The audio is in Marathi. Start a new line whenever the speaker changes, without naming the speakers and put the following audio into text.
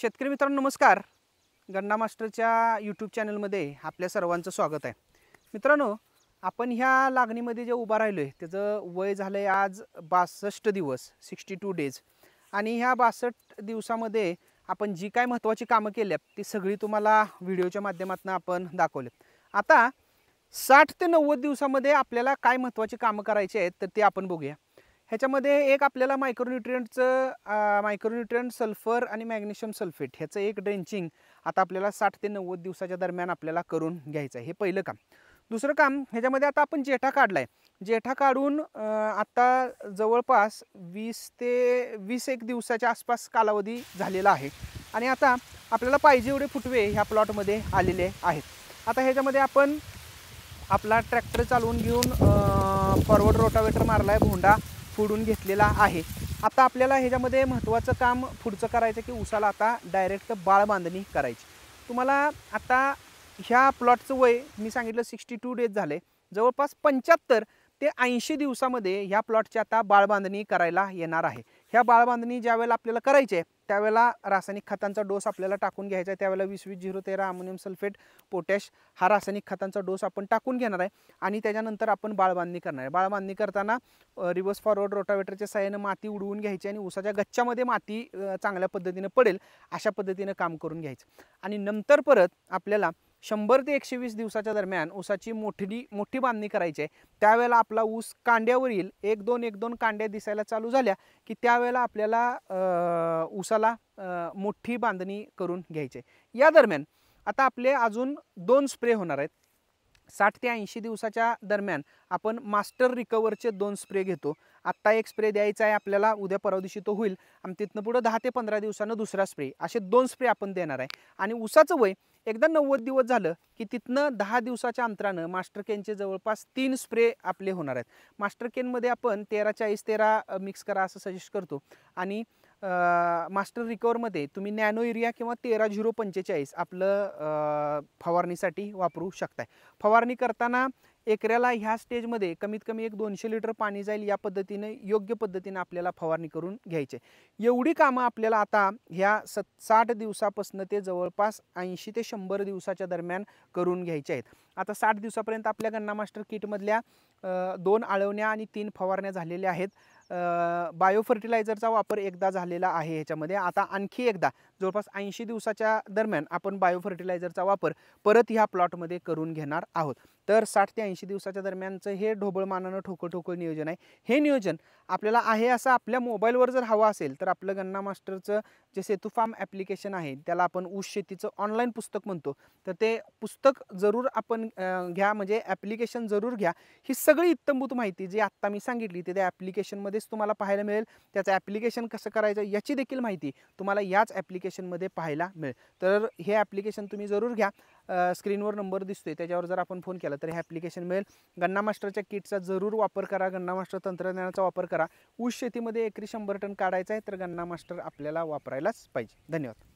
शेतकरी मित्रांनो नमस्कार. गन्ना मास्टरच्या यूट्यूब चॅनलमध्ये आपल्या सर्वांचं स्वागत आहे. मित्रांनो, आपण ह्या लागणीमध्ये जे उभा राहिलो आहे त्याचं वय झालं आहे आज 62 दिवस 62 डेज. आणि ह्या 62 दिवसामध्ये आपण जी काय महत्त्वाची कामं केली आहेत ती सगळी तुम्हाला व्हिडिओच्या माध्यमातून आपण दाखवलेत. आता 60 ते 90 दिवसामध्ये आपल्याला काय महत्त्वाची कामं करायची आहेत तर ते आपण बघूया. ह्याच्यामध्ये एक आपल्याला मायक्रोन्यूट्रिएंट सल्फर आणि मॅग्नेशियम सल्फेट ह्याचं एक ड्रेंचिंग आता आपल्याला 60 ते 90 दिवसाच्या दरम्यान आपल्याला करून घ्यायचं आहे. हे पहिलं काम. दुसरं काम ह्याच्यामध्ये आता आपण जेठा काढलाय. जेठा काढून आता जवळपास 20 दिवसाच्या आसपास कालावधी झालेला आहे आणि आता आपल्याला पाहिजे एवढे फुटवे ह्या प्लॉटमध्ये आलेले आहेत. आता ह्याच्यामध्ये आपण आपला ट्रॅक्टर चालवून घेऊन फॉरवर्ड रोटावेटर मारलाय, भोंडा फोडून घेतलेला आहे. आता आपल्याला ह्याच्यामध्ये महत्त्वाचं काम पुढचं करायचं की उसाला आता डायरेक्ट बाळ बांधणी करायची. तुम्हाला आता ह्या प्लॉटचं वय मी सांगितलं 62 डेज झाले. जवळपास 75 ते 80 दिवसामध्ये ह्या प्लॉटची आता बाळ बांधणी करायला येणार आहे. ह्या बाळ बांधणी ज्यावेळेला आपल्याला करायची आहे त्यावेळेला रासायनिक खतांचा डोस आपल्याला टाकून घ्यायचा आहे. त्यावेळेला 20-20-0-13 अमोनियम सल्फेट, पोटॅश हा रासायनिक खतांचा डोस आपण टाकून घेणार आहे आणि त्याच्यानंतर आपण बाळ बांधणी करणार आहे. बाळ बांधणी करताना रिव्हर्स फॉरवर्ड रोटावेटरच्या साहाय्याने माती उडवून घ्यायची आणि उसाच्या गच्च्यामध्ये माती चांगल्या पद्धतीने पडेल अशा पद्धतीने काम करून घ्यायचं. आणि नंतर परत आपल्याला 100 ते 120 दिवसाच्या दरम्यान ऊसाची मोठी बांधणी करायची आहे. त्यावेळेला आपला ऊस कांड्यावर येईल. 1-2 कांड्या दिसायला चालू झाल्या की त्यावेळेला आपल्याला ऊसाला मोठी बांधणी करून घ्यायची आहे. या दरम्यान आता आपले अजून 2 स्प्रे होणार आहेत. 60 ते 80 दिवसाच्या दरम्यान आपण मास्टर रिकवरचे 2 स्प्रे घेतो. आत्ता एक स्प्रे द्यायचा आहे आपल्याला, उद्या परवा दिवशी तो होईल आणि तिथनं पुढं 10 ते 15 दिवसानं दुसरा स्प्रे, असे 2 स्प्रे आपण देणार आहे. आणि ऊसाचं वय एकदा 90 दिवस झालं की तिथनं 10 दिवसाच्या अंतरानं मास्टर केनचे जवळपास 3 स्प्रे आपले होणार आहेत. मास्टर केनमध्ये आपण 13-40-13 मिक्स करा असं सजेस्ट करतो आणि मास्टर रिकवरमध्ये तुम्ही नॅनो युरिया किंवा 13-0-45 आपलं फवारणीसाठी वापरू शकताय. फवारणी करताना एकऱ्याला ह्या स्टेजमध्ये कमीत कमी 200 लिटर पाणी जाईल या पद्धतीने योग्य पद्धतीने आपल्याला फवारणी करून घ्यायची. एवढी कामं आपल्याला आता ह्या 60 दिवसापासून ते जवळपास 80 ते 100 दिवसाच्या दरम्यान करून घ्यायचे आहेत. आता 60 दिवसापर्यंत आपल्या गन्ना मास्टर किटमधल्या 2 आळवण्या आणि 3 फवारण्या झालेल्या आहेत. बायो फर्टिलायझरचा वापर एकदा झालेला आहे ह्याच्यामध्ये. आता आणखी एकदा जवळपास 80 दिवसाच्या दरम्यान आपण बायो फर्टिलायझरचा वापर परत ह्या प्लॉटमध्ये करून घेणार आहोत. तर 60 ते 80 दिवसाच्या दरम्यानचं हे ढोबळमानानं ठोकळ नियोजन आहे. हे नियोजन आपल्याला आहे असं आपल्या मोबाईलवर जर हवं असेल तर आपलं गन्ना मास्टरचं जे सेतू फार्म ॲप्लिकेशन आहे त्याला आपण ऊस शेतीचं ऑनलाईन पुस्तक म्हणतो, तर ते पुस्तक जरूर आपण घ्या, म्हणजे ॲप्लिकेशन जरूर घ्या. ही सगळी इत्तंभूत माहिती जी आत्ता मी सांगितली ते त्या ॲप्लिकेशनमध्येच तुम्हाला पाहायला मिळेल. त्याचं ॲप्लिकेशन कसं करायचं याची देखील माहिती तुम्हाला याच ॲप्लिकेशनमध्ये पाहायला मिळेल. तर हे ॲप्लिकेशन तुम्ही जरूर घ्या. स्क्रीनवर नंबर दिसतोय त्याच्यावर जर आपण फोन केला तर हे ॲप्लिकेशन मिळेल. गन्ना मास्टरच्या किटचा जरूर वापर करा. गन्ना मास्टर तंत्रज्ञानाचा वापर करा. ऊस शेतीमध्ये एकरी 100 टन काढायचा आहे तर गन्ना मास्टर आपल्याला वापरायलाच पाहिजे. धन्यवाद.